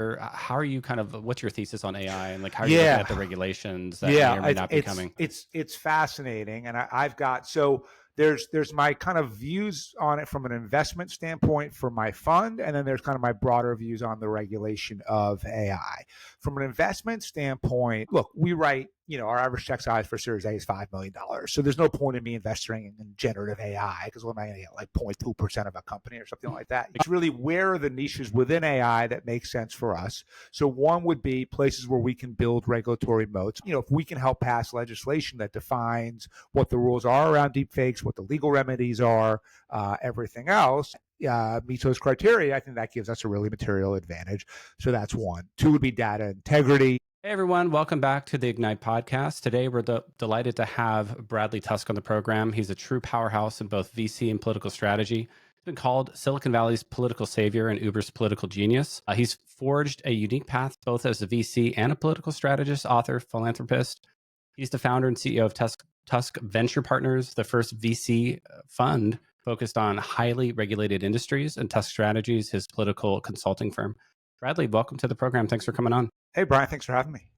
Or how are you what's your thesis on AI and like how are you looking Yeah, at the regulations that may or may not be coming? it's fascinating, and I've got so there's my kind of views on it from an investment standpoint for my fund, and then there's kind of my broader views on the regulation of AI. From an investment standpoint, look, we write, our average check size for Series A is $5 million. So there's no point in me investing in generative AI because what am I going to get, like 0.2% of a company or something like that? It's really where are the niches within AI that make sense for us. So one would be places where we can build regulatory moats. If we can help pass legislation that defines what the rules are around deepfakes, what the legal remedies are, everything else, meets those criteria, I think that gives us a really material advantage. So that's one. Two would be data integrity. Hey everyone, welcome back to the Ignite podcast. Today we're delighted to have Bradley Tusk on the program. He's a true powerhouse in both VC and political strategy. He's been called Silicon Valley's political savior and Uber's political genius. He's forged a unique path both as a VC and a political strategist, author, philanthropist. He's the founder and CEO of Tusk Venture Partners, the first VC fund focused on highly regulated industries, and Tusk Strategies, his political consulting firm. Bradley, welcome to the program. Thanks for coming on. Hey, Brian, thanks for having me.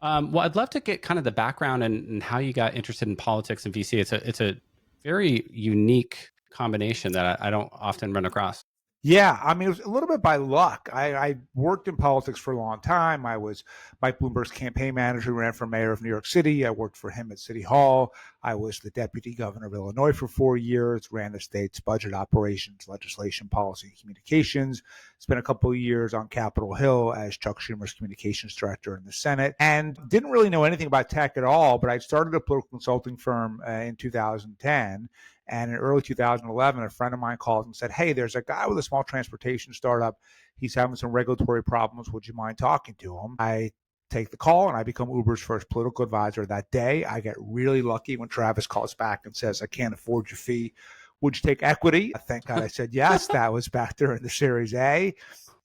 Well, I'd love to get kind of the background and how you got interested in politics and VC. It's a very unique combination that I don't often run across. Yeah, I mean, it was a little bit by luck. I worked in politics for a long time. I was Mike Bloomberg's campaign manager, ran for mayor of New York City. I worked for him at City Hall. I was the deputy governor of Illinois for 4 years, ran the state's budget operations, legislation, policy, and communications. Spent a couple of years on Capitol Hill as Chuck Schumer's communications director in the Senate, and didn't really know anything about tech at all, but I started a political consulting firm in 2010. And in early 2011, a friend of mine called and said, hey, there's a guy with a small transportation startup. He's having some regulatory problems. Would you mind talking to him? I take the call and I become Uber's first political advisor that day. I get really lucky when Travis calls back and says, I can't afford your fee. Would you take equity? Thank God I said yes. That was back during the Series A.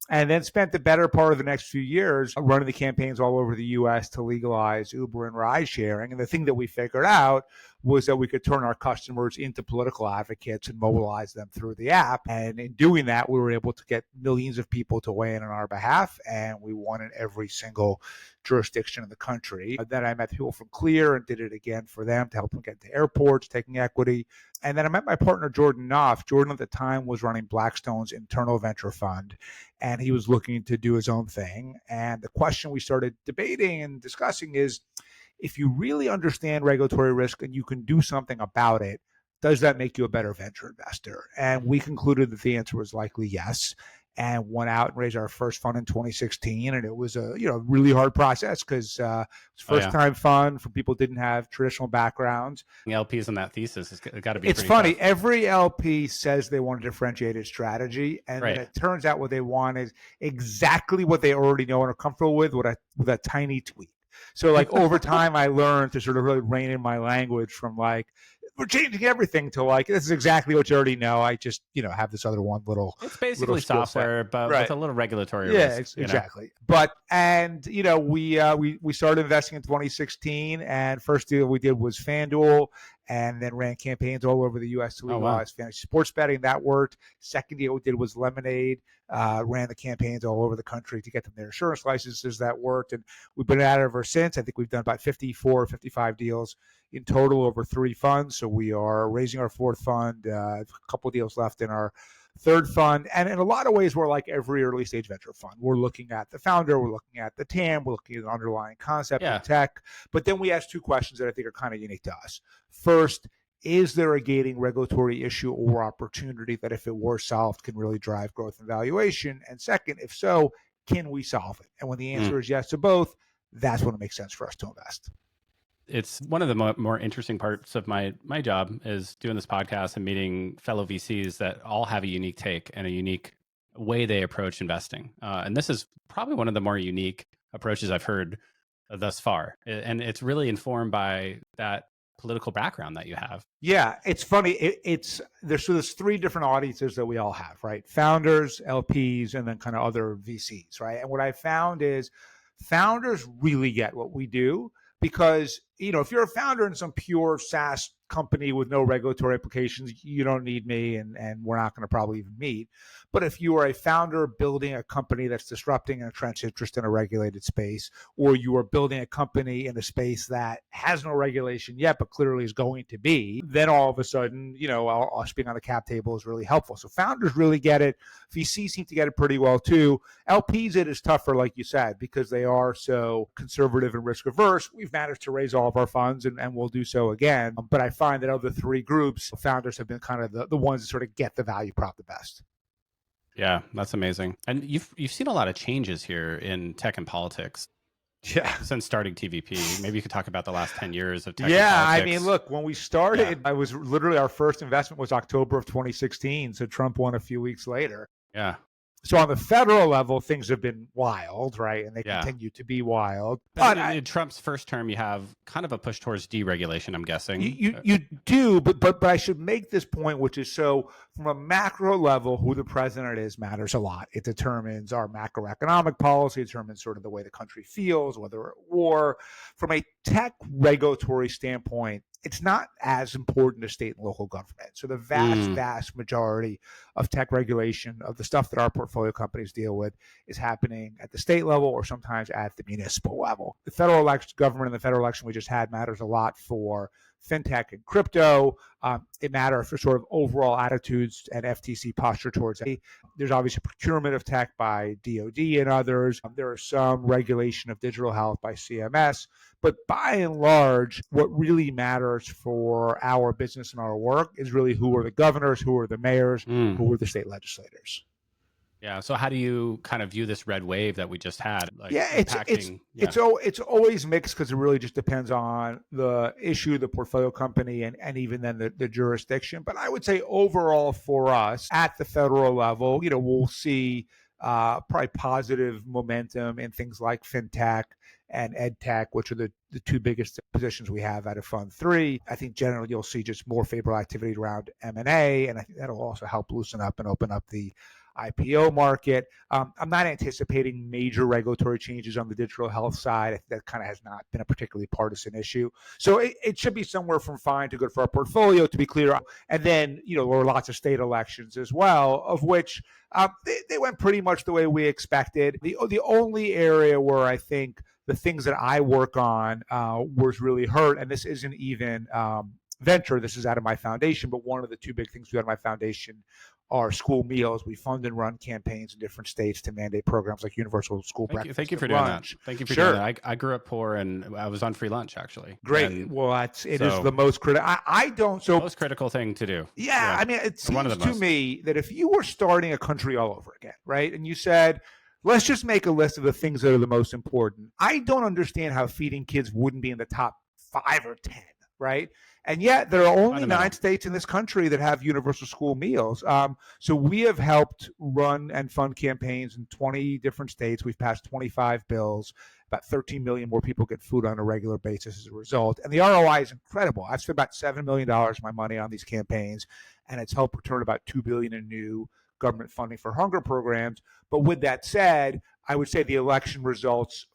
And then spent the better part of the next few years running the campaigns all over the U.S. to legalize Uber and ride sharing. And the thing that we figured out was that we could turn our customers into political advocates and mobilize them through the app. And in doing that, we were able to get millions of people to weigh in on our behalf, and we won in every single jurisdiction in the country. Then I met people from Clear and did it again for them to help them get to airports, taking equity. And then I met my partner, Jordan Knopf. Jordan at the time was running Blackstone's internal venture fund, and he was looking to do his own thing. And the question we started debating and discussing is, if you really understand regulatory risk and you can do something about it, does that make you a better venture investor? And we concluded that the answer was likely yes, and went out and raised our first fund in 2016. And it was a really hard process because it's first time fund for people who didn't have traditional backgrounds. LPs on that thesis has got to be. It's funny. Tough. Every LP says they want a differentiated strategy, and right. Then it turns out what they want is exactly what they already know and are comfortable with a tiny tweak. So like over time, I learned to sort of really rein in my language from like, we're changing everything to like, this is exactly what you already know. I just, have this other one little. It's basically software, but with a little regulatory risk. Yeah, exactly. But, and, we started investing in 2016, and first deal we did was FanDuel, and then ran campaigns all over the U.S. to legalize fantasy sports betting. That worked. Second deal we did was Lemonade. Ran the campaigns all over the country to get them their insurance licenses. That worked. And we've been at it ever since. I think we've done about 54, 55 deals in total over 3 funds. So we are raising our 4th fund, a couple of deals left in our 3rd fund. And in a lot of ways, we're like every early stage venture fund. We're looking at the founder, we're looking at the TAM, we're looking at the underlying concept of tech. But then we ask 2 questions that I think are kind of unique to us. First, is there a gating regulatory issue or opportunity that if it were solved can really drive growth and valuation? And second, if so, can we solve it? And when the answer is yes to both, that's when it makes sense for us to invest. It's one of the more interesting parts of my job is doing this podcast and meeting fellow VCs that all have a unique take and a unique way they approach investing. And this is probably one of the more unique approaches I've heard thus far. And it's really informed by that political background that you have. Yeah, it's funny. There's 3 different audiences that we all have, right? Founders, LPs, and then kind of other VCs, right? And what I found is founders really get what we do because if you're a founder in some pure SaaS company with no regulatory implications, you don't need me, and we're not going to probably even meet. But if you are a founder building a company that's disrupting an entrenched interest in a regulated space, or you are building a company in a space that has no regulation yet, but clearly is going to be, then all of a sudden, us being on the cap table is really helpful. So founders really get it. VCs seem to get it pretty well too. LPs, it is tougher, like you said, because they are so conservative and risk averse. We've managed to raise all of our funds, and we'll do so again. But I find that of the three groups, founders have been kind of the ones that sort of get the value prop the best. Yeah, that's amazing. And you've seen a lot of changes here in tech and politics. Yeah. Since starting TVP, maybe you could talk about the last 10 years of tech. Yeah, I mean, look, when we started, I was literally, our first investment was October of 2016. So Trump won a few weeks later. Yeah. So on the federal level, things have been wild, right? And they continue to be wild. But in Trump's first term, you have kind of a push towards deregulation, I'm guessing. You do, but I should make this point, which is, so from a macro level, who the president is matters a lot. It determines our macroeconomic policy, it determines sort of the way the country feels, whether we're at war. From a tech regulatory standpoint, it's not as important as state and local government. So the vast majority of tech regulation, of the stuff that our portfolio companies deal with, is happening at the state level or sometimes at the municipal level. The federal election, government and the federal election we just had matters a lot for fintech and crypto. It matters for sort of overall attitudes and FTC posture towards it. There's obviously procurement of tech by DoD and others. There is some regulation of digital health by CMS. But by and large, what really matters for our business and our work is really who are the governors, who are the mayors, who are the state legislators. Yeah. So how do you kind of view this red wave that we just had? Like it's always mixed, because it really just depends on the issue, the portfolio company, and even then the jurisdiction. But I would say overall for us at the federal level, we'll see probably positive momentum in things like fintech and ed tech, which are the two biggest positions we have out of Fund 3. I think generally you'll see just more favorable activity around M&A, and I think that'll also help loosen up and open up the IPO market. I'm not anticipating major regulatory changes on the digital health side. That kind of has not been a particularly partisan issue. So it should be somewhere from fine to good for our portfolio, to be clear. And then, there were lots of state elections as well, of which they went pretty much the way we expected. The only area where I think the things that I work on was really hurt, and this isn't even venture, this is out of my foundation, but one of the two big things we had in my foundation are school meals. We fund and run campaigns in different states to mandate programs like universal school breakfast. Thank you for doing that. Thank you for doing that. I grew up poor, and I was on free lunch, actually. Great. It is the most critical. Most critical thing to do. Yeah. I mean, it seems to me that if you were starting a country all over again, right, and you said, let's just make a list of the things that are the most important, I don't understand how feeding kids wouldn't be in the top 5 or 10, right? And yet there are only 9 states in this country that have universal school meals. So we have helped run and fund campaigns in 20 different states. We've passed 25 bills. About 13 million more people get food on a regular basis as a result. And the ROI is incredible. I've spent about $7 million of my money on these campaigns, and it's helped return about $2 billion in new government funding for hunger programs. But with that said, I would say the election results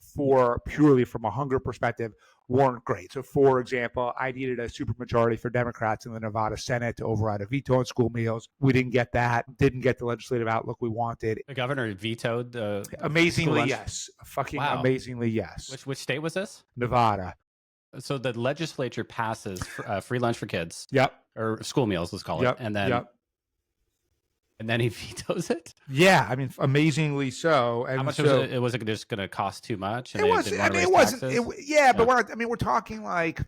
purely from a hunger perspective weren't great. So, for example, I needed a supermajority for Democrats in the Nevada Senate to override a veto on school meals. We didn't get that. Didn't get the legislative outlook we wanted. The governor vetoed the amazingly, yes. Amazingly, yes. Which state was this? Nevada. So the legislature passes free lunch for kids. Yep. Or school meals, let's call it. And then and then he vetoes it? Yeah, I mean, amazingly so. And how much was it? Was it just going to cost too much? And it wasn't. I mean, it wasn't. But we're talking like a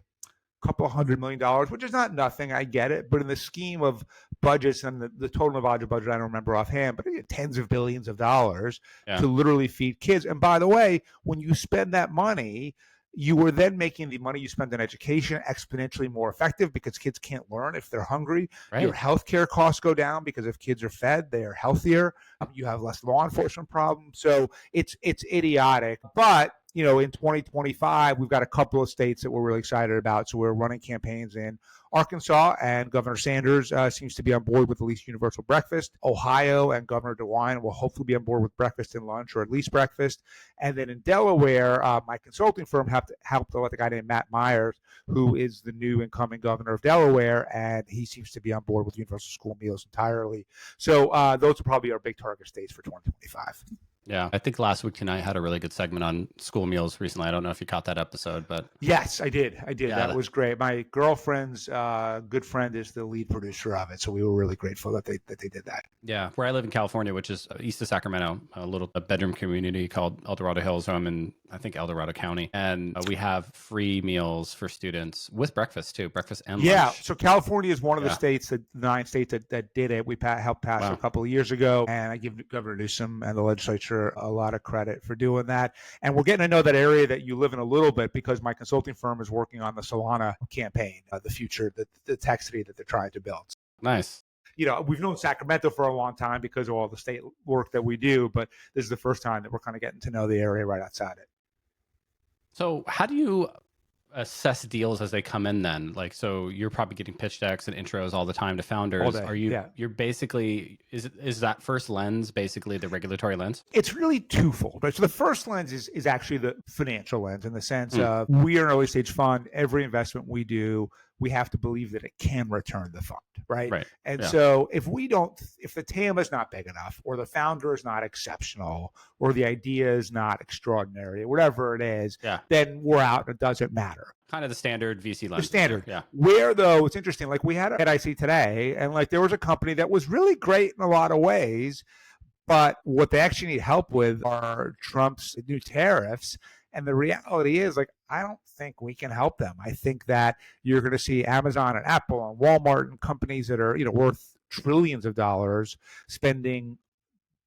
couple $100 million, which is not nothing. I get it. But in the scheme of budgets and the total Nevada budget, I don't remember offhand, but tens of billions of dollars to literally feed kids. And by the way, when you spend that money, you were then making the money you spend on education exponentially more effective, because kids can't learn if they're hungry. Right. Your healthcare costs go down because if kids are fed, they are healthier. You have less law enforcement problems. So it's idiotic. But in 2025, we've got a couple of states that we're really excited about. So we're running campaigns in Arkansas, and Governor Sanders seems to be on board with at least universal breakfast. Ohio and Governor DeWine will hopefully be on board with breakfast and lunch, or at least breakfast. And then in Delaware, my consulting firm helped with a guy named Matt Myers, who is the new incoming governor of Delaware, and he seems to be on board with universal school meals entirely. So those are probably our big target states for 2025. Yeah, I think last week tonight had a really good segment on school meals recently. I don't know if you caught that episode, but yes, I did. Yeah, that was great. My girlfriend's good friend is the lead producer of it, so we were really grateful that they did that. Yeah, where I live in California, which is east of Sacramento, a bedroom community called El Dorado Hills. I'm in, I think, El Dorado County, and we have free meals for students with breakfast too, breakfast and lunch. Yeah, so California is one of the states, the 9 states that did it. We helped pass it a couple of years ago, and I give Governor Newsom and the legislature a lot of credit for doing that. And we're getting to know that area that you live in a little bit, because my consulting firm is working on the Solana campaign, the future, the tech city that they're trying to build. Nice. We've known Sacramento for a long time because of all the state work that we do, but this is the first time that we're kind of getting to know the area right outside it. So how do you assess deals as they come in then? Like, so you're probably getting pitch decks and intros all the time to founders. All day, Are you, you're basically, is that first lens basically the regulatory lens? It's really twofold, right? So the first lens is actually the financial lens, in the sense of, we are an early stage fund. Every investment we do, we have to believe that it can return the fund, right? And so if the TAM is not big enough, or the founder is not exceptional, or the idea is not extraordinary, whatever it is, then we're out and it doesn't matter. Kind of the standard VC lens. The standard. Yeah. Where, though, it's interesting, like we had at IC today, and like there was a company that was really great in a lot of ways, but what they actually need help with are Trump's new tariffs. And the reality is, like, I don't think we can help them. I think that you're going to see Amazon and Apple and Walmart and companies that are, worth trillions of dollars spending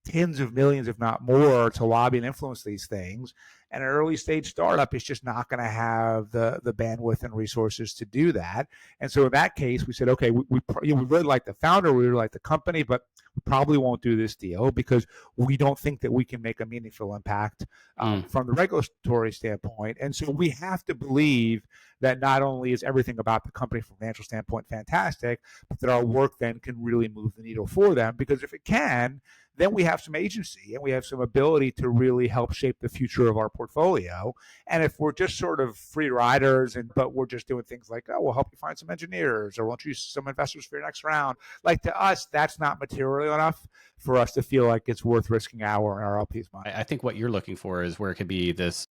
tens of millions, if not more, to lobby and influence these things. And an early stage startup is just not going to have the bandwidth and resources to do that. And so in that case, we said, okay, we really like the founder, we really like the company, but we probably won't do this deal because we don't think that we can make a meaningful impact from the regulatory standpoint. And so we have to believe that not only is everything about the company from a financial standpoint fantastic, but that our work then can really move the needle for them. Because if it can, then we have some agency and we have some ability to really help shape the future of our portfolio. And if we're just sort of free riders, but we're just doing things like, oh, we'll help you find some engineers, or we'll choose some investors for your next round, like, to us, that's not material enough for us to feel like it's worth risking our LP's money. I think what you're looking for is where it could be this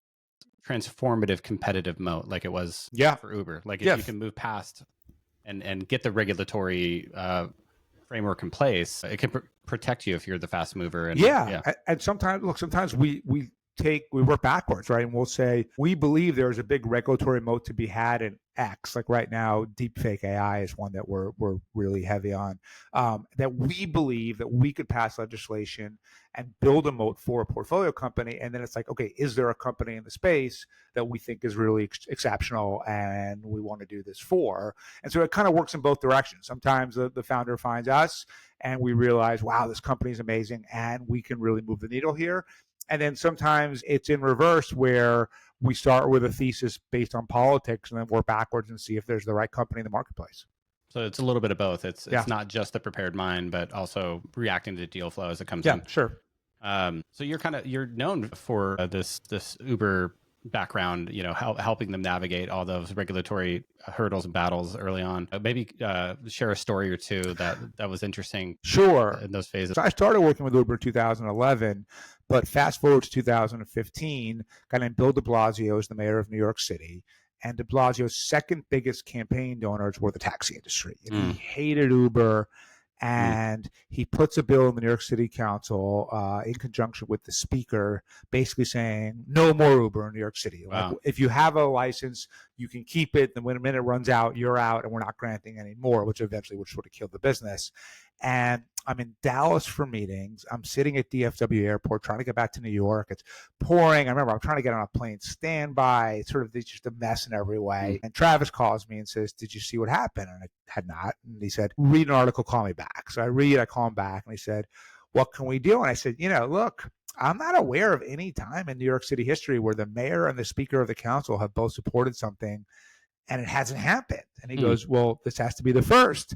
transformative competitive moat, like it was for Uber. Like if you can move past and get the regulatory framework in place, it can protect you if you're the fast mover. And and sometimes we work backwards, right? And we'll say, we believe there's a big regulatory moat to be had in X. Like right now, deepfake AI is one that we're really heavy on, that we believe that we could pass legislation and build a moat for a portfolio company. And then it's like, okay, is there a company in the space that we think is really exceptional and we want to do this for? And so it kind of works in both directions. Sometimes the founder finds us and we realize, wow, this company is amazing and we can really move the needle here. And then sometimes it's in reverse, where we start with a thesis based on politics and then work backwards and see if there's the right company in the marketplace. So it's a little bit of both. It's not just the prepared mind, but also reacting to deal flow as it comes in. Yeah, sure. So you're known for this Uber background, helping them navigate all those regulatory hurdles and battles early on. Maybe share a story or two that was interesting. Sure. In those phases. So I started working with Uber in 2011, but fast forward to 2015, a guy named Bill de Blasio is the mayor of New York City. And de Blasio's second biggest campaign donors were the taxi industry. And he hated Uber. And he puts a bill in the New York City Council in conjunction with the speaker, basically saying no more Uber in New York City. Wow. Like, if you have a license, you can keep it. Then when a minute runs out, you're out, and we're not granting any more, which eventually would sort of kill the business. And I'm in Dallas for meetings. I'm sitting at DFW airport trying to get back to New York. It's pouring. I remember I'm trying to get on a plane standby. It's sort of just a mess in every way. And Travis calls me and says, "Did you see what happened?" And I had not. And he said, "Read an article, call me back." So I call him back, and he said, what can we do? And I said, look, I'm not aware of any time in New York City history where the mayor and the speaker of the council have both supported something and it hasn't happened. And he goes, well, this has to be the first.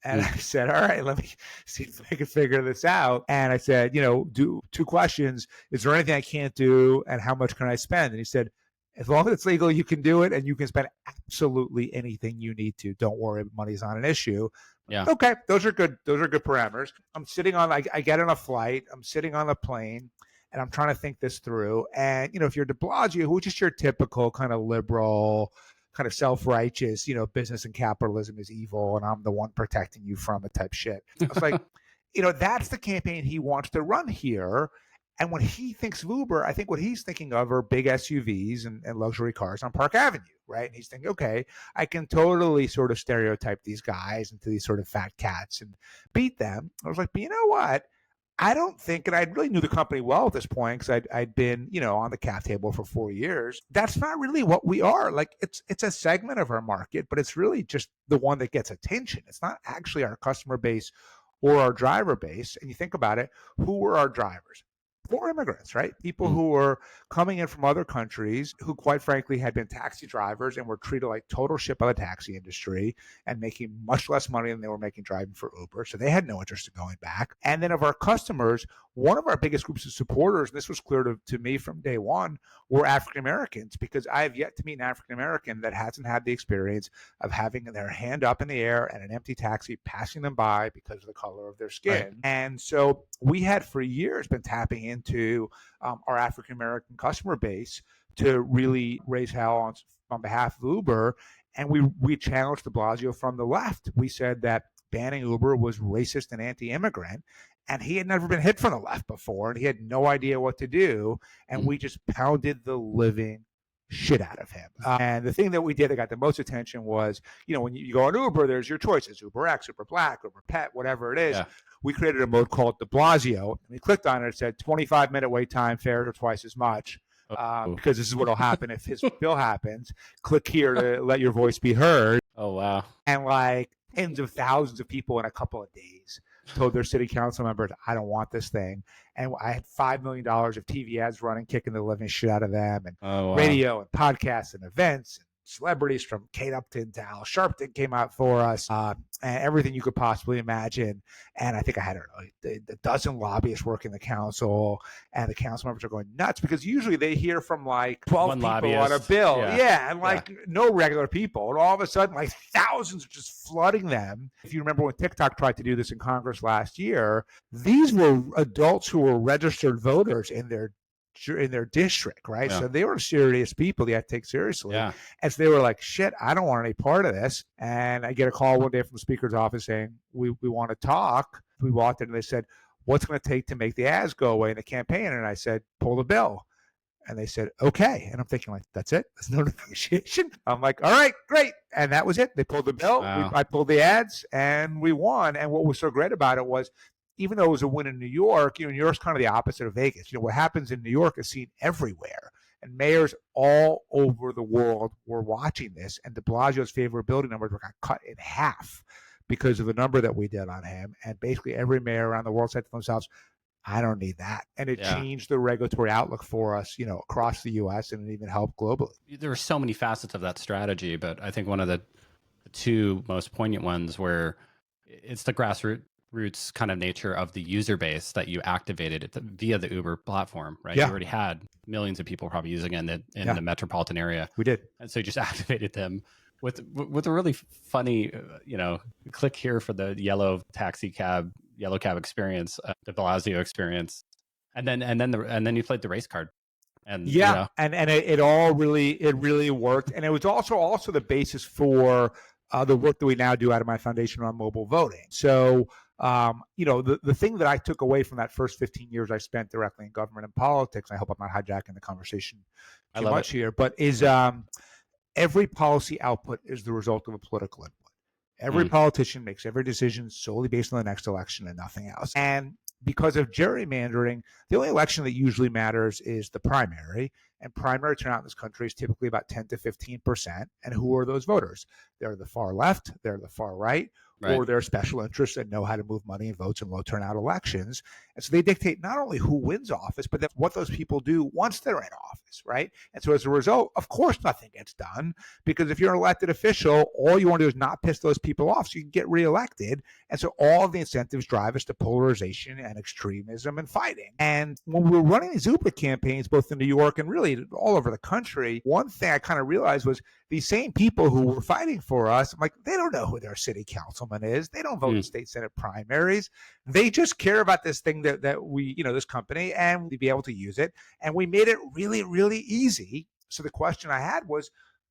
And I said, all right, let me see if I can figure this out. And I said, do 2 questions. Is there anything I can't do? And how much can I spend? And he said, as long as it's legal, you can do it. And you can spend absolutely anything you need to. Don't worry, money's not an issue. Yeah. Okay, those are good parameters. I'm sitting on, I get on a flight. I'm sitting on a plane. And I'm trying to think this through. And, if you're de Blasio, who's just your typical kind of liberal, kind of self-righteous, business and capitalism is evil and I'm the one protecting you from it type shit. I was like, that's the campaign he wants to run here. And when he thinks of Uber, I think what he's thinking of are big SUVs and luxury cars on Park Avenue, right? And he's thinking, okay, I can totally sort of stereotype these guys into these sort of fat cats and beat them. I was like, but you know what? I don't think, and I really knew the company well at this point because I'd been, on the cap table for 4 years. That's not really what we are. Like it's a segment of our market, but it's really just the one that gets attention. It's not actually our customer base or our driver base. And you think about it, who were our drivers? Poor immigrants, right? People who were coming in from other countries who, quite frankly, had been taxi drivers and were treated like total shit by the taxi industry and making much less money than they were making driving for Uber. So they had no interest in going back. And then of our customers, one of our biggest groups of supporters, and this was clear to me from day one, were African Americans, because I have yet to meet an African American that hasn't had the experience of having their hand up in the air and an empty taxi passing them by because of the color of their skin. Right. And so we had for years been tapping into our African American customer base to really raise hell on behalf of Uber. And we challenged de Blasio from the left. We said that banning Uber was racist and anti-immigrant. And he had never been hit from the left before, and he had no idea what to do. And we just pounded the living shit out of him. And the thing that we did that got the most attention was, when you go on Uber, there's your choices: Uber X, Uber Black, Uber Pet, whatever it is. Yeah. We created a mode called de Blasio, and we clicked on it. It said 25-minute wait time, fares are twice as much. Because this is what will happen if his bill happens. Click here to let your voice be heard. Oh, wow. And like tens of thousands of people in a couple of days told their city council members, I don't want this thing. And I had $5 million of TV ads running, kicking the living shit out of them, and radio and podcasts and events. And celebrities from Kate Upton to Al Sharpton came out for us, and everything you could possibly imagine. And I think I had a dozen lobbyists working the council, and the council members are going nuts because usually they hear from like 12 people on a bill. Yeah, and no regular people. And all of a sudden, like thousands are just flooding them. If you remember when TikTok tried to do this in Congress last year, these were adults who were registered voters in their district, right? Yeah. So they were serious people they had to take seriously. Yeah. And so they were like, shit, I don't want any part of this. And I get a call one day from the speaker's office saying, we want to talk. We walked in and they said, what's going to take to make the ads go away in the campaign? And I said, pull the bill. And they said, okay. And I'm thinking like, that's it? There's no negotiation? I'm like, all right, great. And that was it. They pulled the bill. Wow. I pulled the ads and we won. And what was so great about it was, even though it was a win in New York, New York's kind of the opposite of Vegas. What happens in New York is seen everywhere. And mayors all over the world were watching this. And de Blasio's favorability numbers got cut in half because of the number that we did on him. And basically every mayor around the world said to themselves, I don't need that. And it changed the regulatory outlook for us, across the U.S. and it even helped globally. There were so many facets of that strategy, but I think one of the two most poignant ones where it's the grassroots kind of nature of the user base that you activated via the Uber platform, right? Yeah. You already had millions of people probably using it in the metropolitan area. We did. And so you just activated them with a really funny, click here for the yellow cab experience, the Blasio experience. And then you played the race card. And and it all really worked. And it was also the basis for the work that we now do out of my foundation on mobile voting. So the thing that I took away from that first 15 years I spent directly in government and politics, I hope I'm not hijacking the conversation too much here, but is every policy output is the result of a political input. Every politician makes every decision solely based on the next election and nothing else. And because of gerrymandering, the only election that usually matters is the primary. And primary turnout in this country is typically about 10 to 15%. And who are those voters? They're the far left, they're the far right, Right. or they're special interests that know how to move money and votes in low turnout elections. And so they dictate not only who wins office, but what those people do once they're in office, right? And so as a result, of course, nothing gets done, because if you're an elected official, all you want to do is not piss those people off so you can get reelected. And so all of the incentives drive us to polarization and extremism and fighting. And when we were running these Uber campaigns, both in New York and really all over the country, one thing I kind of realized was these same people who were fighting for us, I'm like, they don't know who their city councilman is. They don't vote in state senate primaries. They just care about this thing that we, this company, and we be able to use it. And we made it really, really easy. So the question I had was,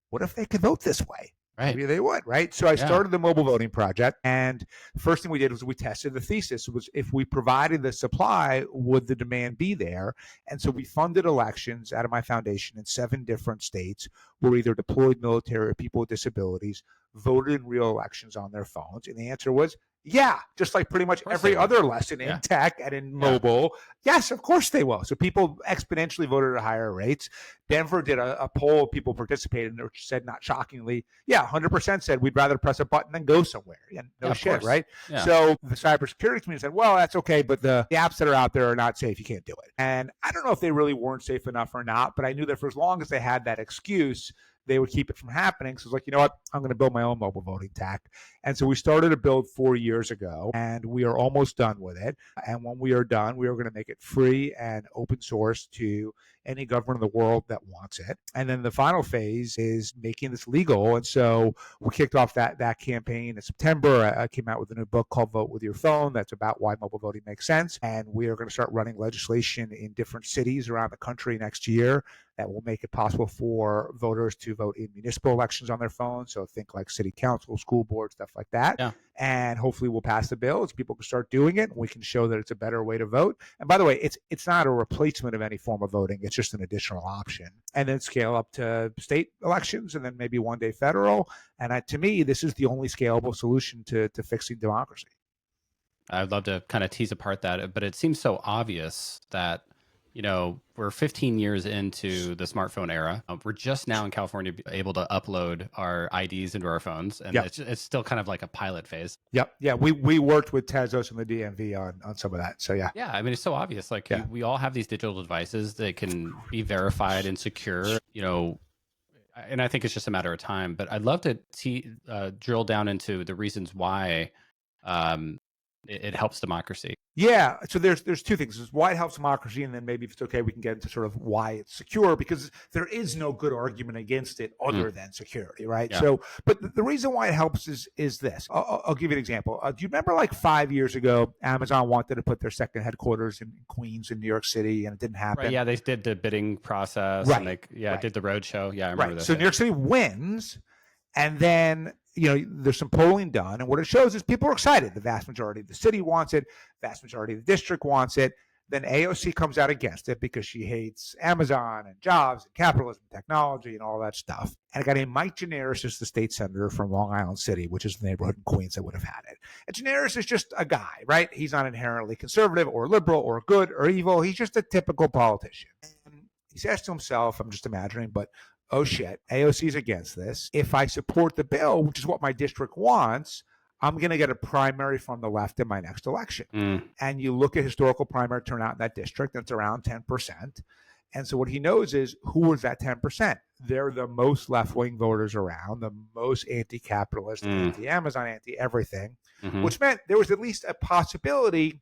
what if they could vote this way? Right. Maybe they would, right? So I started the mobile voting project, and the first thing we did was we tested the thesis. Was if we provided the supply, would the demand be there? And so we funded elections out of my foundation in 7 different states where either deployed military or people with disabilities voted in real elections on their phones. And the answer was, yeah, just like pretty much every other lesson in tech and in mobile. Yes, of course they will. So people exponentially voted at higher rates. Denver did a poll of people participated, which said, not shockingly, 100% said we'd rather press a button than go somewhere. And no shit, right? Yeah. So the cybersecurity community said, well, that's okay, but the apps that are out there are not safe. You can't do it. And I don't know if they really weren't safe enough or not, but I knew that for as long as they had that excuse, they would keep it from happening. So it's like, you know what? I'm going to build my own mobile voting tech. And so we started a build 4 years ago, and we are almost done with it. And when we are done, we are going to make it free and open source to any government in the world that wants it. And then the final phase is making this legal. And so we kicked off that campaign in September. I came out with a new book called Vote with Your Phone. That's about why mobile voting makes sense. And we are going to start running legislation in different cities around the country next year that will make it possible for voters to vote in municipal elections on their phones. So think like city council, school board, stuff like that. Yeah. And hopefully we'll pass the bill as people can start doing it. And we can show that it's a better way to vote. And by the way, it's not a replacement of any form of voting. It's just an additional option. And then scale up to state elections and then maybe one day federal. And to me, this is the only scalable solution to fixing democracy. I'd love to kind of tease apart that, but it seems so obvious that we're 15 years into the smartphone era. We're just now in California able to upload our IDs into our phones, and it's still kind of like a pilot phase. Yep. Yeah. We worked with Tezos and the DMV on some of that. So yeah. Yeah. I mean, it's so obvious. Like we all have these digital devices that can be verified and secure, and I think it's just a matter of time. But I'd love to drill down into the reasons why it helps democracy. Yeah. So there's 2 things. There's why it helps democracy, and then maybe if it's okay, we can get into sort of why it's secure, because there is no good argument against it other than security, right? Yeah. So, but the reason why it helps is this. I'll give you an example. Do you remember like 5 years ago, Amazon wanted to put their second headquarters in Queens in New York City, and it didn't happen? Right, yeah, they did the bidding process, and they did the road show. Yeah, I remember this. So New York City wins, and then there's some polling done, and what it shows is people are excited. The vast majority of the city wants it. Vast majority of the district wants it. Then AOC comes out against it because she hates Amazon and jobs and capitalism and technology and all that stuff. And a guy named Mike Gineris is the state senator from Long Island City, which is the neighborhood in Queens that would have had it. And Gineris is just a guy, right? He's not inherently conservative or liberal or good or evil. He's just a typical politician. And he says to himself, I'm just imagining, but oh shit, AOC's against this. If I support the bill, which is what my district wants, I'm going to get a primary from the left in my next election. And you look at historical primary turnout in that district, and it's around 10%. And so what he knows is, who is that 10%? They're the most left-wing voters around, the most anti-capitalist, anti-Amazon, anti-everything, which meant there was at least a possibility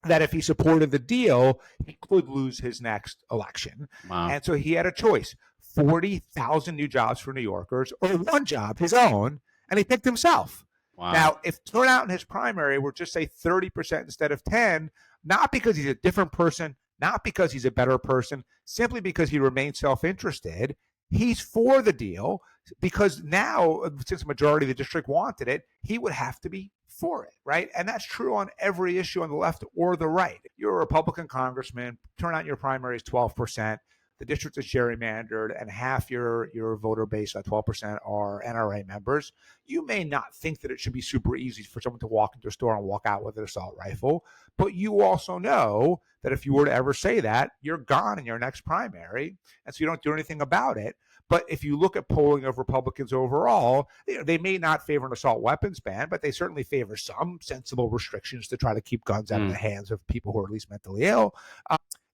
that if he supported the deal, he could lose his next election. Wow. And so he had a choice. 40,000 new jobs for New Yorkers, or one job, his own, and he picked himself. Wow. Now, if turnout in his primary were just say 30% instead of 10, not because he's a different person, not because he's a better person, simply because he remains self-interested, he's for the deal, because now, since the majority of the district wanted it, he would have to be for it, right? And that's true on every issue on the left or the right. You're a Republican congressman, turnout in your primary is 12%. the district is gerrymandered and half your voter base, 12%, are NRA members, you may not think that it should be super easy for someone to walk into a store and walk out with an assault rifle. But you also know that if you were to ever say that, you're gone in your next primary. And so you don't do anything about it. But if you look at polling of Republicans overall, they may not favor an assault weapons ban, but they certainly favor some sensible restrictions to try to keep guns out of the hands of people who are at least mentally ill.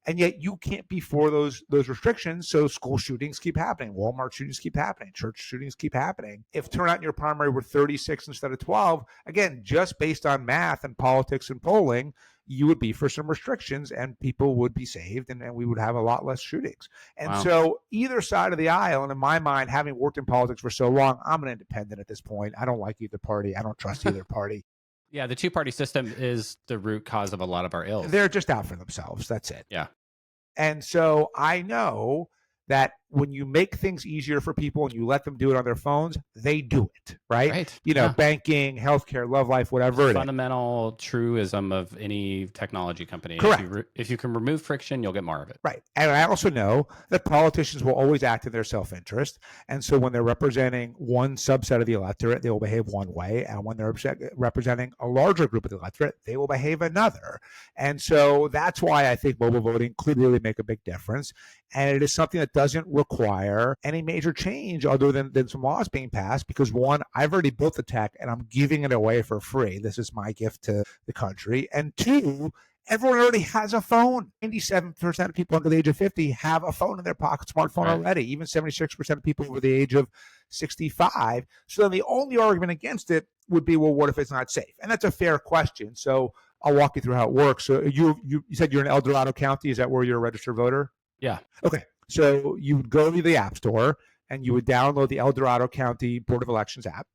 And yet you can't be for those restrictions. So school shootings keep happening. Walmart shootings keep happening. Church shootings keep happening. If turnout in your primary were 36 instead of 12, again, just based on math and politics and polling, you would be for some restrictions and people would be saved and we would have a lot less shootings. And so either side of the aisle, and in my mind, having worked in politics for so long, I'm an independent at this point. I don't like either party. I don't trust either party. Yeah, the two-party system is the root cause of a lot of our ills. They're just out for themselves. That's it. Yeah. And so I know that when you make things easier for people and you let them do it on their phones, they do it, right? Banking, healthcare, love life, whatever. Fundamental truism of any technology company. Correct. If you can remove friction, you'll get more of it. Right. And I also know that politicians will always act in their self-interest. And so when they're representing one subset of the electorate, they will behave one way. And when they're representing a larger group of the electorate, they will behave another. And so that's why I think mobile voting could really make a big difference. And it is something that doesn't require any major change other than some laws being passed, because one, I've already built the tech and I'm giving it away for free. This is my gift to the country. And two, everyone already has a phone. 97% of people under the age of 50 have a phone in their pocket, smartphone already. Even 76% of people over the age of 65. So then the only argument against it would be, well, what if it's not safe? And that's a fair question. So I'll walk you through how it works. So you said you're in El Dorado County. Is that where you're a registered voter? Yeah. Okay. So you would go to the App Store and you would download the El Dorado County Board of Elections app.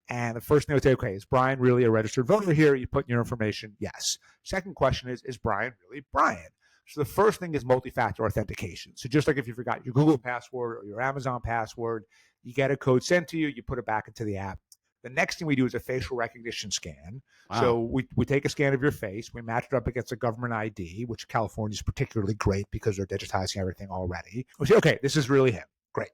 And the first thing I would say, okay, is Brian really a registered voter here? You put in your information, yes. Second question is Brian really Brian? So the first thing is multi-factor authentication. So just like if you forgot your Google password or your Amazon password, you get a code sent to you, you put it back into the app. The next thing we do is a facial recognition scan. Wow. So we take a scan of your face, we match it up against a government ID, which California is particularly great because they're digitizing everything already. We say, okay, this is really him. Great.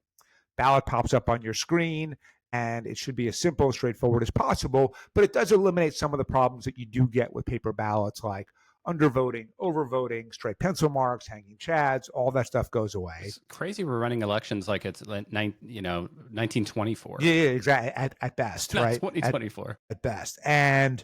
Ballot pops up on your screen, and it should be as simple and straightforward as possible, but it does eliminate some of the problems that you do get with paper ballots, like undervoting, overvoting, stray pencil marks, hanging chads, all that stuff goes away. It's crazy we're running elections like it's 1924. Yeah, exactly. At best, right? 2024. At best. And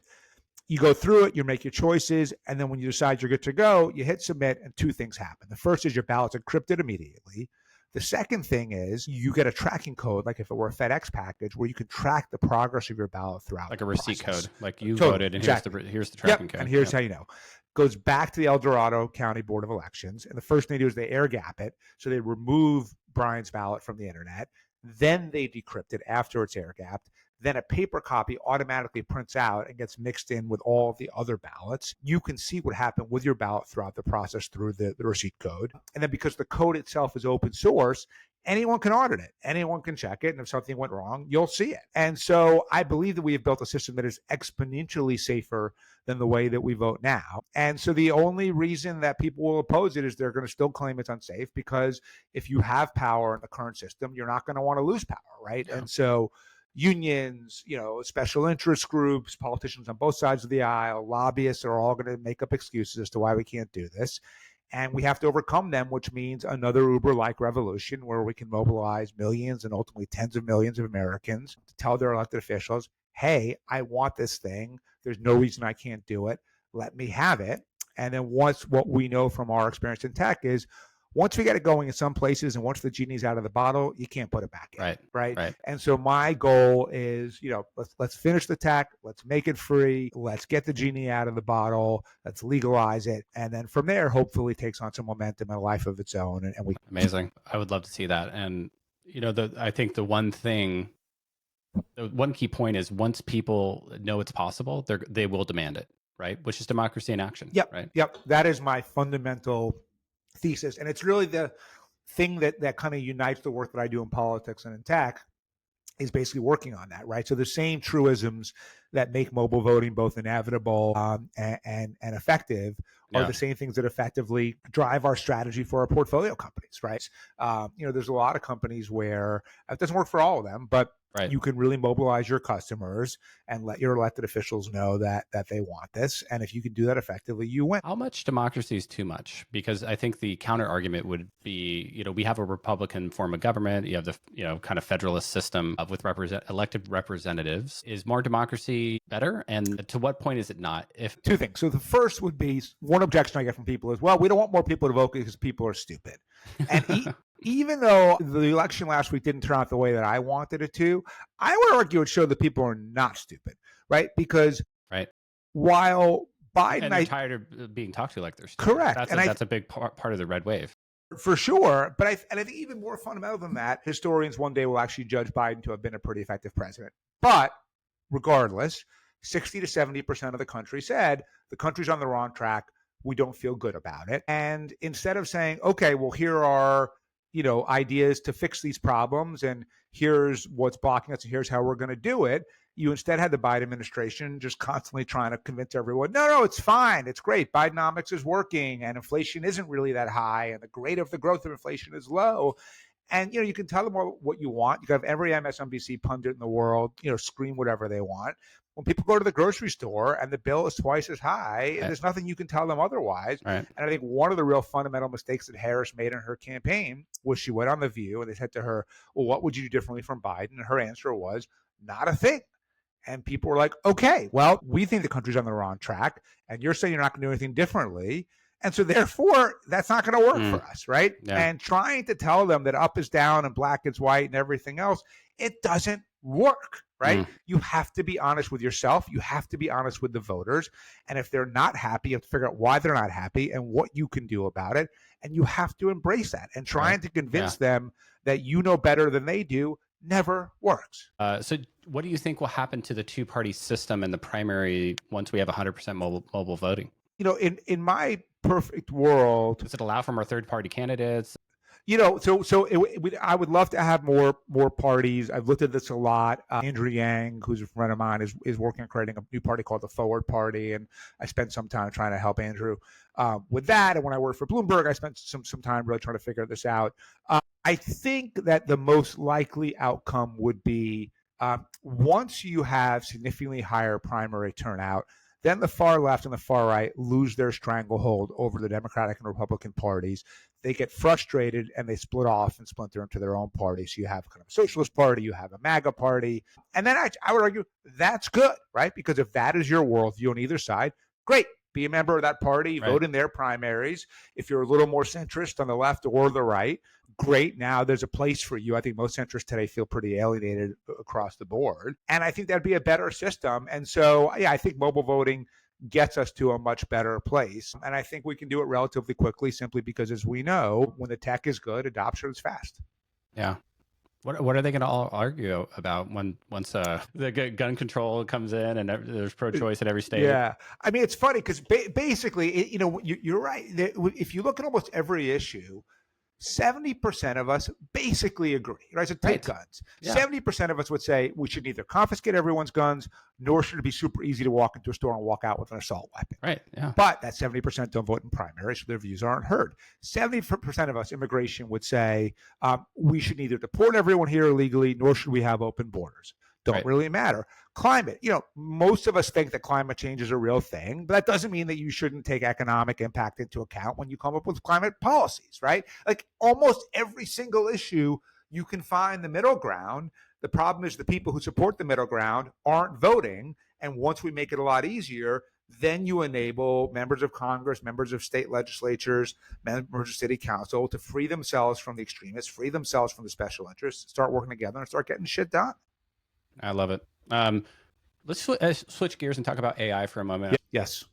you go through it, you make your choices, and then when you decide you're good to go, you hit submit, and two things happen. The first is your ballot's encrypted immediately. The second thing is you get a tracking code, like if it were a FedEx package, where you can track the progress of your ballot throughout. Like a receipt code, like you voted, and here's the tracking code. And here's how you know. Goes back to the El Dorado County Board of Elections, and the first thing they do is they air gap it, so they remove Brian's ballot from the internet. Then they decrypt it after it's air gapped. Then a paper copy automatically prints out and gets mixed in with all of the other ballots. You can see what happened with your ballot throughout the process through the receipt code. And then because the code itself is open source, anyone can audit it. Anyone can check it. And if something went wrong, you'll see it. And so I believe that we have built a system that is exponentially safer than the way that we vote now. And so the only reason that people will oppose it is they're going to still claim it's unsafe, because if you have power in the current system, you're not going to want to lose power, right? Yeah. And so unions, special interest groups, politicians on both sides of the aisle, lobbyists are all going to make up excuses as to why we can't do this. And we have to overcome them, which means another Uber-like revolution where we can mobilize millions and ultimately tens of millions of Americans to tell their elected officials, hey, I want this thing. There's no reason I can't do it. Let me have it. And then once, what we know from our experience in tech is, once we get it going in some places and once the genie's out of the bottle, you can't put it back in. Right. And so my goal is, let's finish the tech. Let's make it free. Let's get the genie out of the bottle. Let's legalize it. And then from there, hopefully takes on some momentum and a life of its own. And we Amazing. I would love to see that. And, I think the one key point is once people know it's possible, they will demand it, right? Which is democracy in action. Yep. Right. Yep. That is my fundamental thesis. And it's really the thing that kind of unites the work that I do in politics and in tech is basically working on that, right? So the same truisms that make mobile voting both inevitable and effective are the same things that effectively drive our strategy for our portfolio companies, right? There's a lot of companies where it doesn't work for all of them, but you can really mobilize your customers and let your elected officials know that they want this. And if you can do that effectively, you win. How much democracy is too much? Because I think the counter argument would be, we have a Republican form of government. You have the, kind of federalist system with elected representatives. Is more democracy better? And to what point is it not? Two things. So the first would be, one objection I get from people is, well, we don't want more people to vote because people are stupid. And even though the election last week didn't turn out the way that I wanted it to, I would argue it showed that people are not stupid, right? Because while Biden, and they're tired of being talked to like they're stupid. Correct. That's a big part of the red wave. For sure. But I think even more fundamental than that, historians one day will actually judge Biden to have been a pretty effective president. But regardless, 60 to 70% of the country said the country's on the wrong track. We don't feel good about it. And instead of saying, okay, well, here are ideas to fix these problems, and here's what's blocking us, and here's how we're going to do it, you instead had the Biden administration just constantly trying to convince everyone, no, it's fine, it's great, Bidenomics is working, and inflation isn't really that high, and the rate of the growth of inflation is low. And you can tell them what you want. You can have every MSNBC pundit in the world scream whatever they want. When people go to the grocery store and the bill is twice as high, there's nothing you can tell them otherwise. And I think one of the real fundamental mistakes that Harris made in her campaign was she went on The View and they said to her, well, what would you do differently from Biden? And her answer was, not a thing. And people were like, okay, well, we think the country's on the wrong track, and you're saying you're not going to do anything differently. And so therefore, that's not going to work for us, right? And trying to tell them that up is down and black is white and everything else, it doesn't work, right? You have to be honest with yourself. You have to be honest with the voters. And if they're not happy, you have to figure out why they're not happy and what you can do about it. And you have to embrace that. And trying to convince them that you know better than they do never works. So what do you think will happen to the two-party system in the primary once we have 100% mobile voting? In my perfect world, does it allow for more third-party candidates? I would love to have more parties. I've looked at this a lot. Andrew Yang, who's a friend of mine, is working on creating a new party called the Forward Party, and I spent some time trying to help Andrew with that. And when I worked for Bloomberg, I spent some time really trying to figure this out. I think that the most likely outcome would be once you have significantly higher primary turnout, then the far left and the far right lose their stranglehold over the Democratic and Republican parties. They get frustrated and they split off and splinter into their own party. So you have kind of a socialist party, you have a MAGA party. And then I would argue that's good, right? Because if that is your worldview on either side, great. Be a member of that party, vote in their primaries. If you're a little more centrist on the left or the right, great. Now there's a place for you. I think most centrists today feel pretty alienated across the board. And I think that'd be a better system. And so, I think mobile voting gets us to a much better place. And I think we can do it relatively quickly simply because, as we know, when the tech is good, adoption is fast. Yeah. What are they going to all argue about once the gun control comes in and there's pro-choice in every state? Yeah. I mean, it's funny because basically, you're right. If you look at almost every issue, 70% of us basically agree, right? So take guns. 70% of us would say we should neither confiscate everyone's guns, nor should it be super easy to walk into a store and walk out with an assault weapon. Right. Yeah. But that 70% don't vote in primaries, so their views aren't heard. 70% of us, immigration, would say we should neither deport everyone here illegally, nor should we have open borders. Don't really matter. Climate, most of us think that climate change is a real thing, but that doesn't mean that you shouldn't take economic impact into account when you come up with climate policies, right? Like almost every single issue, you can find the middle ground. The problem is the people who support the middle ground aren't voting. And once we make it a lot easier, then you enable members of Congress, members of state legislatures, members of city council to free themselves from the extremists, free themselves from the special interests, start working together and start getting shit done. I love it. Let's switch gears and talk about AI for a moment. Yes.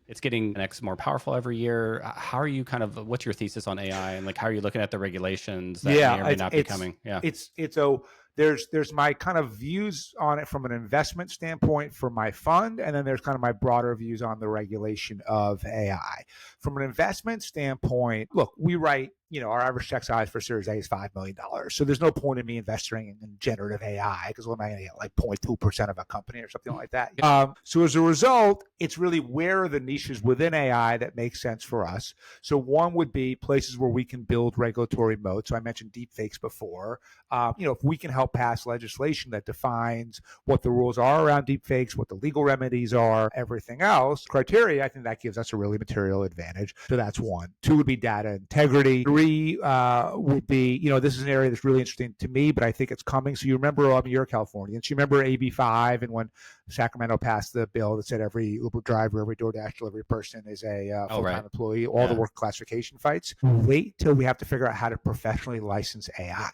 It's getting more powerful every year. How are you what's your thesis on AI, and how are you looking at the regulations that may or may not be coming? It's so there's my kind of views on it from an investment standpoint for my fund, and then there's kind of my broader views on the regulation of AI. From an investment standpoint, look, we write, our average check size for Series A is $5 million. So there's no point in me investing in generative AI because what am I going to get, like 0.2% of a company or something like that? So as a result, it's really where are the niches within AI that make sense for us. So one would be places where we can build regulatory moats. So I mentioned deepfakes before. If we can help pass legislation that defines what the rules are around deepfakes, what the legal remedies are, everything else, criteria, I think that gives us a really material advantage. So that's one. Two would be data integrity. Three would be, this is an area that's really interesting to me, but I think it's coming. So you remember, you're a Californian, so you remember AB5 and when Sacramento passed the bill that said every Uber driver, every DoorDash delivery person is a full-time employee, all the work classification fights. Wait till we have to figure out how to professionally license AI.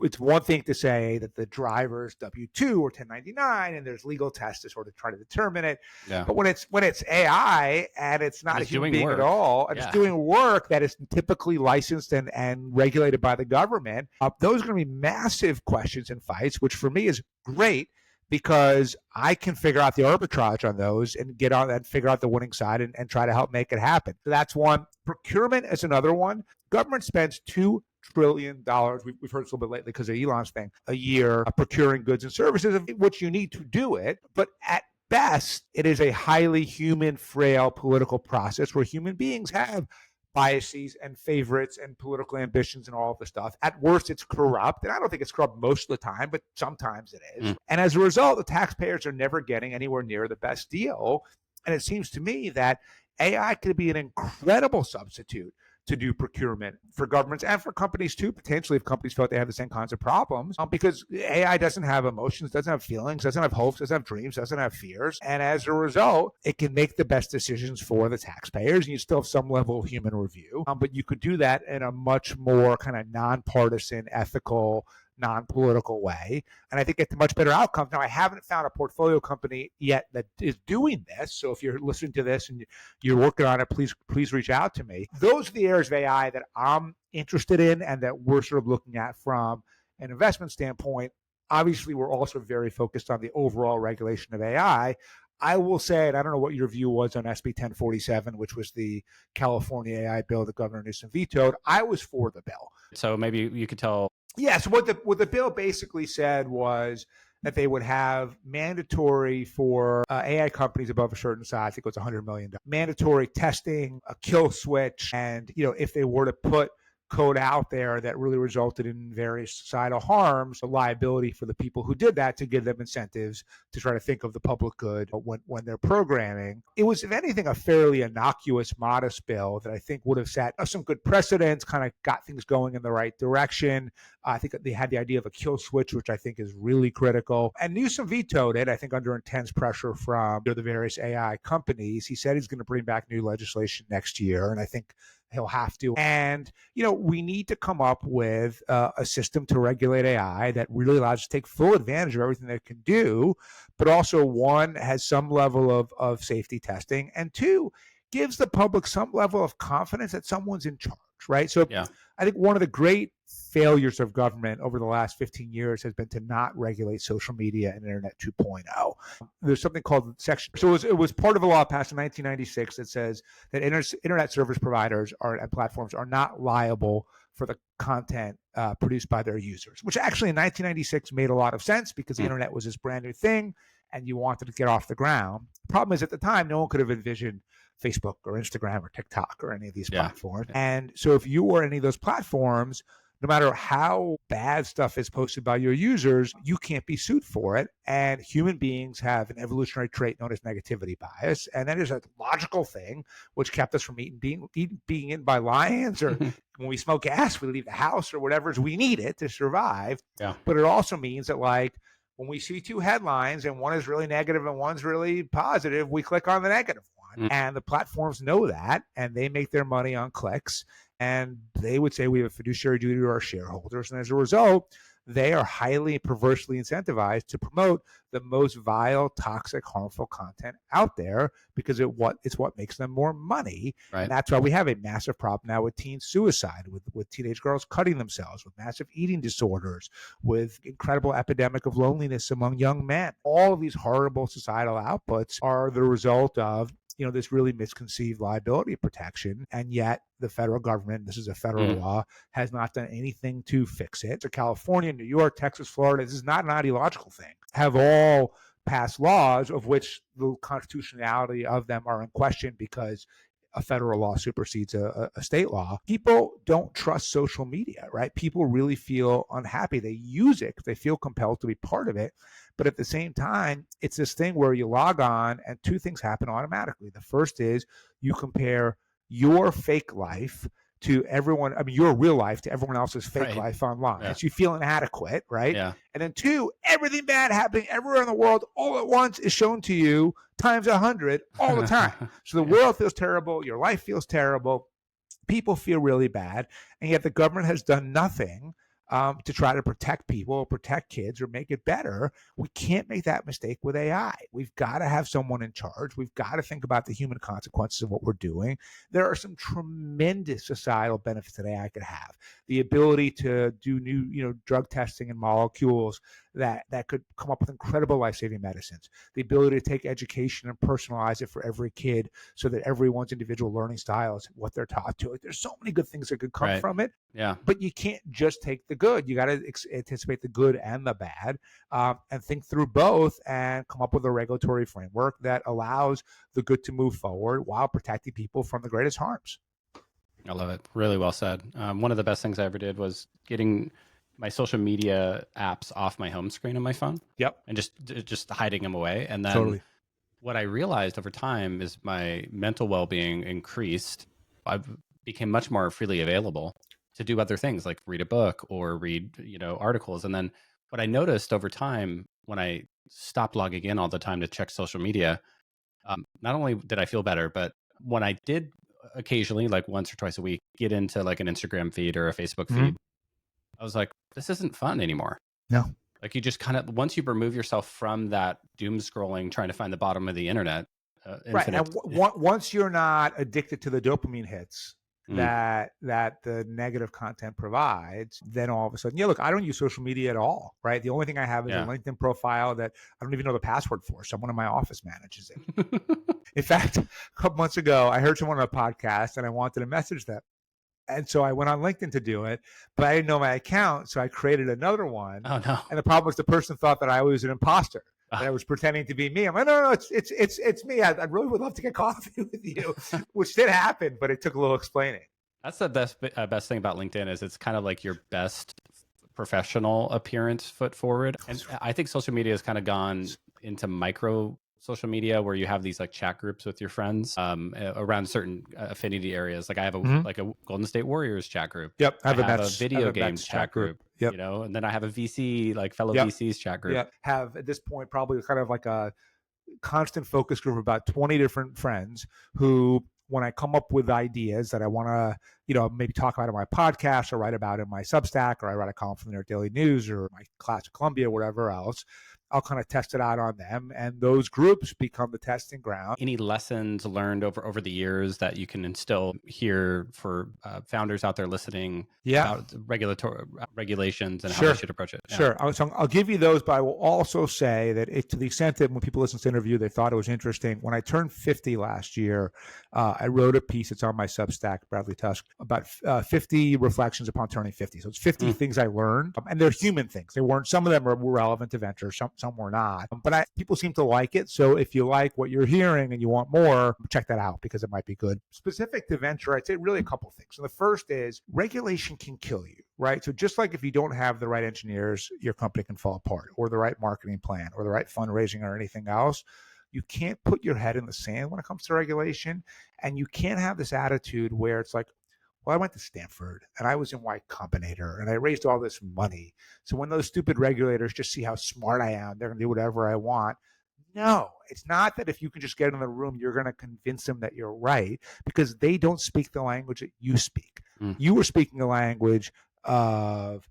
It's one thing to say that the driver's W-2 or 1099 and there's legal tests to sort of try to determine it. Yeah. But when it's AI and it's not a human being at all, and it's doing work that is typically licensed and regulated by the government, those are going to be massive questions and fights, which for me is great because I can figure out the arbitrage on those and get on and figure out the winning side and try to help make it happen. So that's one. Procurement is another one. Government spends $2 trillion. We've heard this a little bit lately because of Elon's thing, a year procuring goods and services, of which you need to do it. But at best, it is a highly human, frail political process where human beings have biases and favorites and political ambitions and all of the stuff. At worst, it's corrupt. And I don't think it's corrupt most of the time, but sometimes it is. And as a result, the taxpayers are never getting anywhere near the best deal. And it seems to me that AI could be an incredible substitute to do procurement for governments and for companies too, potentially if companies felt they have the same kinds of problems, because AI doesn't have emotions, doesn't have feelings, doesn't have hopes, doesn't have dreams, doesn't have fears. And as a result, it can make the best decisions for the taxpayers. And you still have some level of human review, but you could do that in a much more kind of nonpartisan, ethical, non-political way. And I think it's a much better outcome. Now, I haven't found a portfolio company yet that is doing this. So if you're listening to this and you're working on it, please reach out to me. Those are the areas of AI that I'm interested in and that we're sort of looking at from an investment standpoint. Obviously, we're also very focused on the overall regulation of AI. I will say, and I don't know what your view was on SB 1047, which was the California AI bill that Governor Newsom vetoed. I was for the bill. So maybe you could tell. Yeah, so what the bill basically said was that they would have mandatory for AI companies above a certain size, I think it was $100 million, mandatory testing, a kill switch, and if they were to put code out there that really resulted in various societal harms, a liability for the people who did that to give them incentives to try to think of the public good when they're programming. It was, if anything, a fairly innocuous, modest bill that I think would have set some good precedents, kind of got things going in the right direction. I think they had the idea of a kill switch, which I think is really critical. And Newsom vetoed it, I think, under intense pressure from the various AI companies. He said he's going to bring back new legislation next year, and I think he'll have to. And, we need to come up with a system to regulate AI that really allows us to take full advantage of everything that it can do, but also, one, has some level of safety testing, and two, gives the public some level of confidence that someone's in charge, right? So I think one of the great failures of government over the last 15 years has been to not regulate social media and Internet 2.0. There's something called section. So it was part of a law passed in 1996 that says that Internet service providers and platforms are not liable for the content produced by their users, which actually in 1996 made a lot of sense because the Internet was this brand new thing and you wanted to get off the ground. The problem is at the time, no one could have envisioned Facebook or Instagram or TikTok or any of these platforms. And so if you were any of those platforms, no matter how bad stuff is posted by your users, you can't be sued for it. And human beings have an evolutionary trait known as negativity bias. And that is a logical thing, which kept us from being eaten by lions, or when we smoke gas, we leave the house, or whatever. We need it to survive. Yeah. But it also means that, like, when we see two headlines and one is really negative and one's really positive, we click on the negative one. And the platforms know that, and they make their money on clicks. And they would say we have a fiduciary duty to our shareholders. And as a result, they are highly perversely incentivized to promote the most vile, toxic, harmful content out there because it's what makes them more money. Right. And that's why we have a massive problem now with teen suicide, with teenage girls cutting themselves, with massive eating disorders, with incredible epidemic of loneliness among young men. All of these horrible societal outputs are the result of this really misconceived liability protection. And yet the federal government, this is a federal law, has not done anything to fix it. So California, New York, Texas, Florida, this is not an ideological thing, have all passed laws of which the constitutionality of them are in question because a federal law supersedes a state law. People don't trust social media, right? People really feel unhappy. They use it because they feel compelled to be part of it. But at the same time, it's this thing where you log on and two things happen automatically. The first is you compare your fake life to everyone, your real life to everyone else's fake life online. Yeah. So you feel inadequate, right? Yeah. And then two, everything bad happening everywhere in the world all at once is shown to you times 100 all the time. So the world feels terrible. Your life feels terrible. People feel really bad. And yet the government has done nothing to try to protect people, protect kids, or make it better. We can't make that mistake with AI. We've got to have someone in charge. We've got to think about the human consequences of what we're doing. There are some tremendous societal benefits that AI could have. The ability to do new, drug testing and molecules that could come up with incredible life-saving medicines. The ability to take education and personalize it for every kid so that everyone's individual learning style is what they're taught to. There's so many good things that could come from it. Yeah. But you can't just take the good. You got to anticipate the good and the bad, and think through both and come up with a regulatory framework that allows the good to move forward while protecting people from the greatest harms. I love it. Really well said. One of the best things I ever did was getting my social media apps off my home screen on my phone. Yep. And just hiding them away. And then what I realized over time is my mental well-being increased. I became much more freely available to do other things like read a book or read, articles. And then what I noticed over time when I stopped logging in all the time to check social media, not only did I feel better, but when I did occasionally, like once or twice a week, get into like an Instagram feed or a Facebook feed, I was like, this isn't fun anymore. No. Like you just kind of, once you remove yourself from that doom scrolling, trying to find the bottom of the internet. Right. And once you're not addicted to the dopamine hits that the negative content provides, then all of a sudden, look, I don't use social media at all, right? The only thing I have is a LinkedIn profile that I don't even know the password for. Someone in my office manages it. In fact, a couple months ago, I heard someone on a podcast and I wanted to message them. And so I went on LinkedIn to do it, but I didn't know my account. So I created another one. Oh, no. And the problem was the person thought that I was an imposter. That I was pretending to be me. I'm like, no, it's me. I really would love to get coffee with you, which did happen, but it took a little explaining. That's the best thing about LinkedIn is it's kind of like your best professional appearance foot forward. And I think social media has kind of gone into micro social media where you have these like chat groups with your friends around certain affinity areas. Like I have a Golden State Warriors chat group. Yep. I have a video games chat group. Yep. And then I have a VC, like fellow VCs chat group. Yeah. Have at this point probably kind of like a constant focus group of about 20 different friends who, when I come up with ideas that I want to, maybe talk about in my podcast or write about in my Substack, or I write a column from their daily news or my class at Columbia, or whatever else, I'll kind of test it out on them, and those groups become the testing ground. Any lessons learned over the years that you can instill here for founders out there listening about regulations and how they should approach it? Sure. So I'll give you those, but I will also say that to the extent that when people listen to the interview, they thought it was interesting. When I turned 50 last year, I wrote a piece. It's on my Substack, Bradley Tusk, about 50 reflections upon turning 50. So it's 50 things I learned, and they're human things. They weren't. Some of them were relevant to venture. Some were not. But people seem to like it. So if you like what you're hearing and you want more, check that out because it might be good. Specific to venture, I'd say really a couple things. So the first is regulation can kill you, right? So just like if you don't have the right engineers, your company can fall apart, or the right marketing plan, or the right fundraising, or anything else. You can't put your head in the sand when it comes to regulation. And you can't have this attitude where it's like, well, I went to Stanford and I was in Y Combinator and I raised all this money. So when those stupid regulators just see how smart I am, they're going to do whatever I want. No, it's not that if you can just get in the room, you're going to convince them that you're right, because they don't speak the language that you speak. You were speaking a language of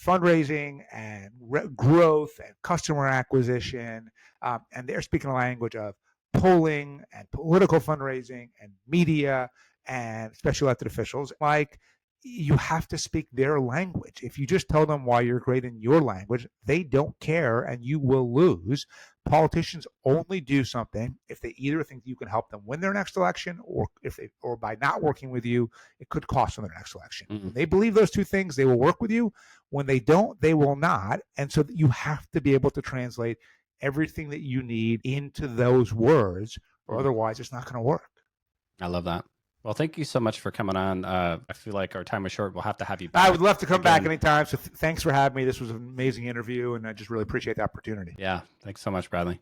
fundraising and growth and customer acquisition. And they're speaking a language of polling and political fundraising and media and special elected officials. Like, you have to speak their language. If you just tell them why you're great in your language, they don't care and you will lose. Politicians only do something if they either think you can help them win their next election, or by not working with you, it could cost them their next election. When they believe those two things, they will work with you. When they don't, they will not. And so you have to be able to translate everything that you need into those words, or otherwise it's not going to work. I love that. Well, thank you so much for coming on. I feel like our time is short. We'll have to have you back. I would love to come back anytime. So thanks for having me. This was an amazing interview, and I just really appreciate the opportunity. Yeah. Thanks so much, Bradley.